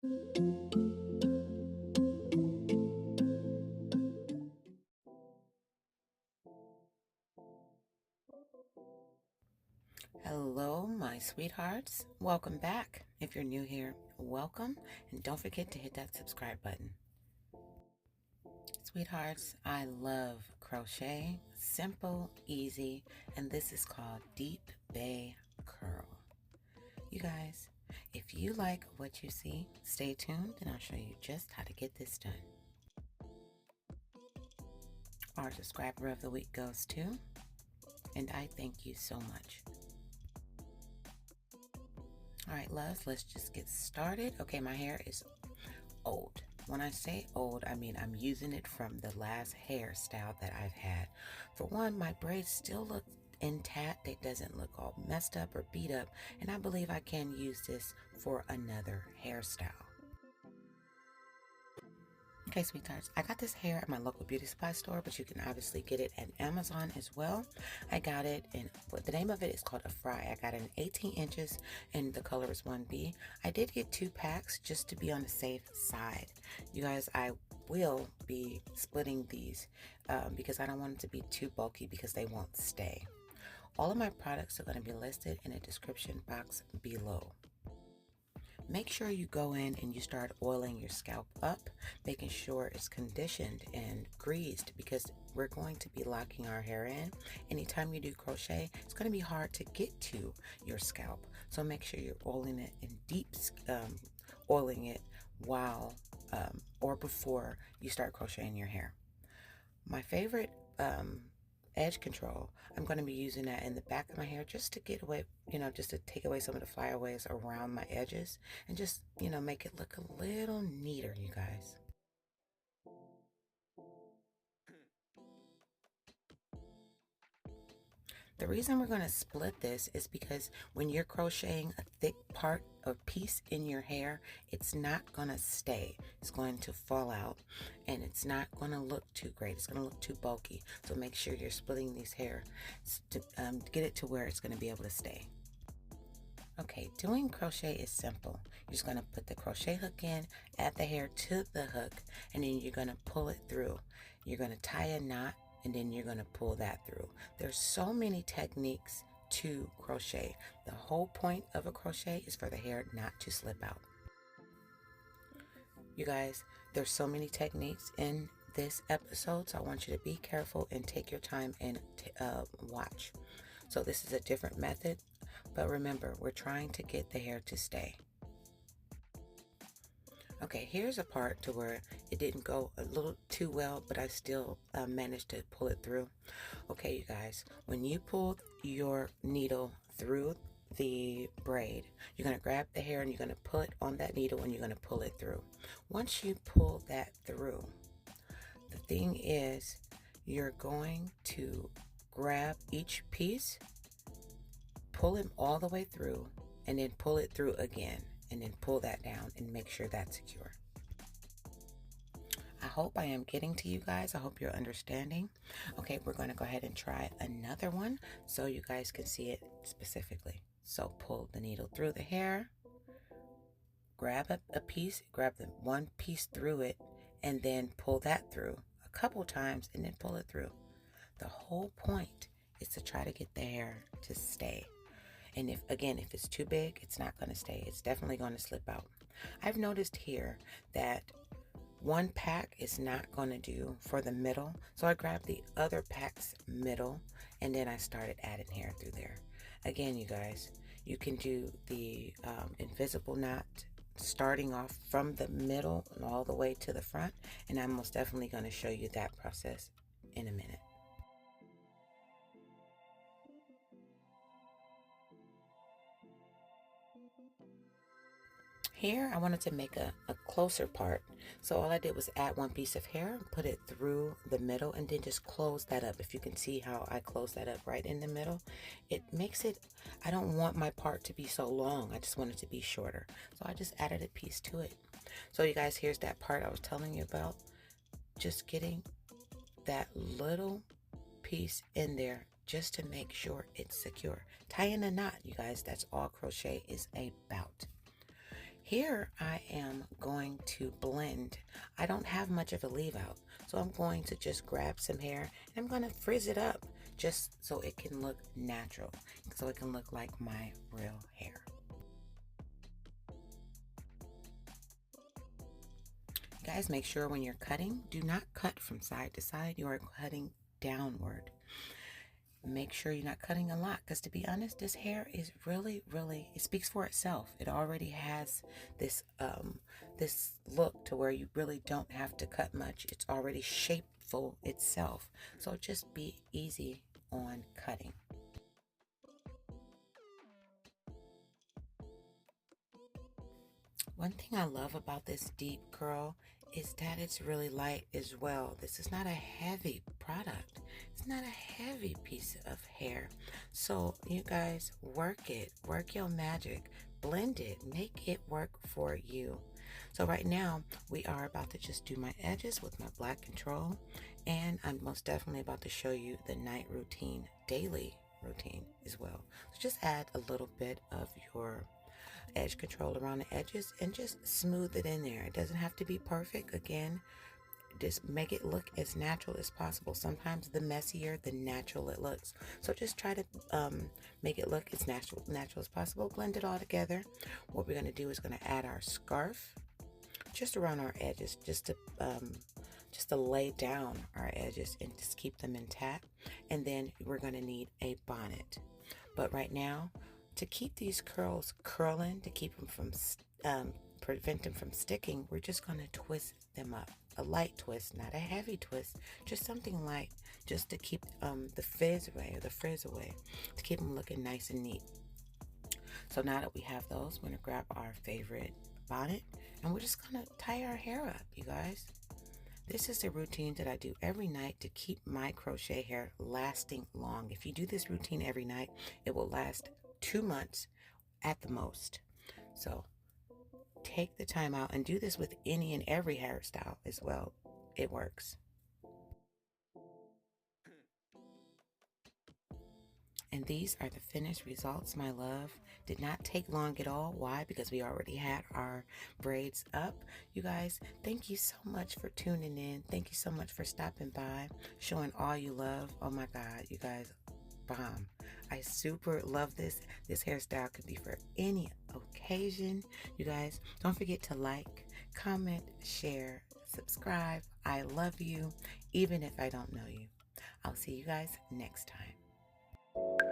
Hello, my sweethearts. Welcome back. If you're new here, welcome. And don't forget to hit that subscribe button. Sweethearts, I love crochet. Simple, easy, and this is called Deep Bay Curl. You guys, if you like what you see, stay tuned and I'll show you just how to get this done. Our subscriber of the week goes to, and I thank you so much. All right, loves, let's just get started. Okay, my hair is old. When I say old, I mean I'm using it from the last hairstyle that I've had. For one, my braids still look intact. It doesn't look all messed up or beat up, and I believe I can use this for another hairstyle. Okay, sweethearts, I got this hair at my local beauty supply store, but you can obviously get it at Amazon as well. I got it in, what the name of it is called a fry. I got it in 18 inches and the color is 1B. I did get 2 packs just to be on the safe side. You guys, I will be splitting these because I don't want it to be too bulky because they won't stay. All of my products are going to be listed in a description box below. Make sure you go in and you start oiling your scalp up, making sure it's conditioned and greased because we're going to be locking our hair in. Anytime you do crochet, it's going to be hard to get to your scalp. So make sure you're oiling it in deep, oiling it while or before you start crocheting your hair. My favorite edge control, I'm going to be using that in the back of my hair just to get away, just to take away some of the flyaways around my edges and just, make it look a little neater, you guys. The reason we're going to split this is because when you're crocheting a thick part or piece in your hair, it's not going to stay. It's going to fall out and it's not going to look too great. It's going to look too bulky. So make sure you're splitting these hair to get it to where it's going to be able to stay. Okay, doing crochet is simple. You're just going to put the crochet hook in, add the hair to the hook, and then you're going to pull it through. You're going to tie a knot and then you're going to pull that through. There's so many techniques to crochet. The whole point of a crochet is for the hair not to slip out. You guys, there's so many techniques in this episode, so I want you to be careful and take your time and watch. So this is a different method, but remember, we're trying to get the hair to stay. Okay, here's a part to where it didn't go a little too well, but I still managed to pull it through. Okay, you guys, when you pull your needle through the braid, you're going to grab the hair and you're going to pull it on that needle and you're going to pull it through. Once you pull that through, the thing is you're going to grab each piece, pull it all the way through, and then pull it through again. And then pull that down and make sure that's secure. I hope I am getting to you guys. I hope you're understanding. Okay, we're going to go ahead and try another one so you guys can see it specifically. So pull the needle through the hair, grab a piece, grab the one piece through it, and then pull that through a couple times and then pull it through. The whole point is to try to get the hair to stay. And if it's too big, it's not going to stay. It's definitely going to slip out. I've noticed here that one pack is not going to do for the middle. So I grabbed the other pack's middle and then I started adding hair through there. Again, you guys, you can do the invisible knot starting off from the middle and all the way to the front. And I'm most definitely going to show you that process in a minute. Here, I wanted to make a closer part. So all I did was add one piece of hair, put it through the middle, and then just close that up. If you can see how I close that up right in the middle, it makes it, I don't want my part to be so long. I just want it to be shorter. So I just added a piece to it. So you guys, here's that part I was telling you about. Just getting that little piece in there just to make sure it's secure. Tying a knot, you guys, that's all crochet is about. Here I am going to blend. I don't have much of a leave out, so I'm going to just grab some hair and I'm going to frizz it up just so it can look natural, so it can look like my real hair. Guys, make sure when you're cutting, do not cut from side to side. You are cutting downward. Make sure you're not cutting a lot, because to be honest, this hair is really, it speaks for itself. It already has this this look to where you really don't have to cut much. It's already shapeful itself. So just be easy on cutting. One thing I love about this deep curl is that it's really light as well. This is not a heavy product. It's not a heavy piece of hair. So you guys work it, work your magic, blend it, make it work for you. So right now we are about to just do my edges with my black control, and I'm most definitely about to show you the night routine, daily routine as well. So just add a little bit of your edge control around the edges and just smooth it in there. It doesn't have to be perfect. Again, just make it look as natural as possible. Sometimes the messier, the natural it looks. So just try to make it look as natural as possible. Blend it all together. What we're going to do is going to add our scarf just around our edges, just to lay down our edges and just keep them intact. And then we're going to need a bonnet. But right now, to keep these curls curling, to keep them from prevent them from sticking, we're just going to twist them up. A light twist, not a heavy twist, just something light, just to keep the frizz away, or the frizz away, to keep them looking nice and neat. So now that we have those, we're going to grab our favorite bonnet and we're just going to tie our hair up, you guys. This is a routine that I do every night to keep my crochet hair lasting long. If you do this routine every night, it will last 2 months at the most. So take the time out and do this with any and every hairstyle as well. It works. And these are the finished results, my love. Did not take long at all. Why? Because we already had our braids up. You guys, thank you so much for tuning in. Thank you so much for stopping by, showing all you love. Oh my God, you guys, bomb. I super love this. This hairstyle could be for any occasion. You guys, don't forget to like, comment, share, subscribe. I love you, even if I don't know you. I'll see you guys next time.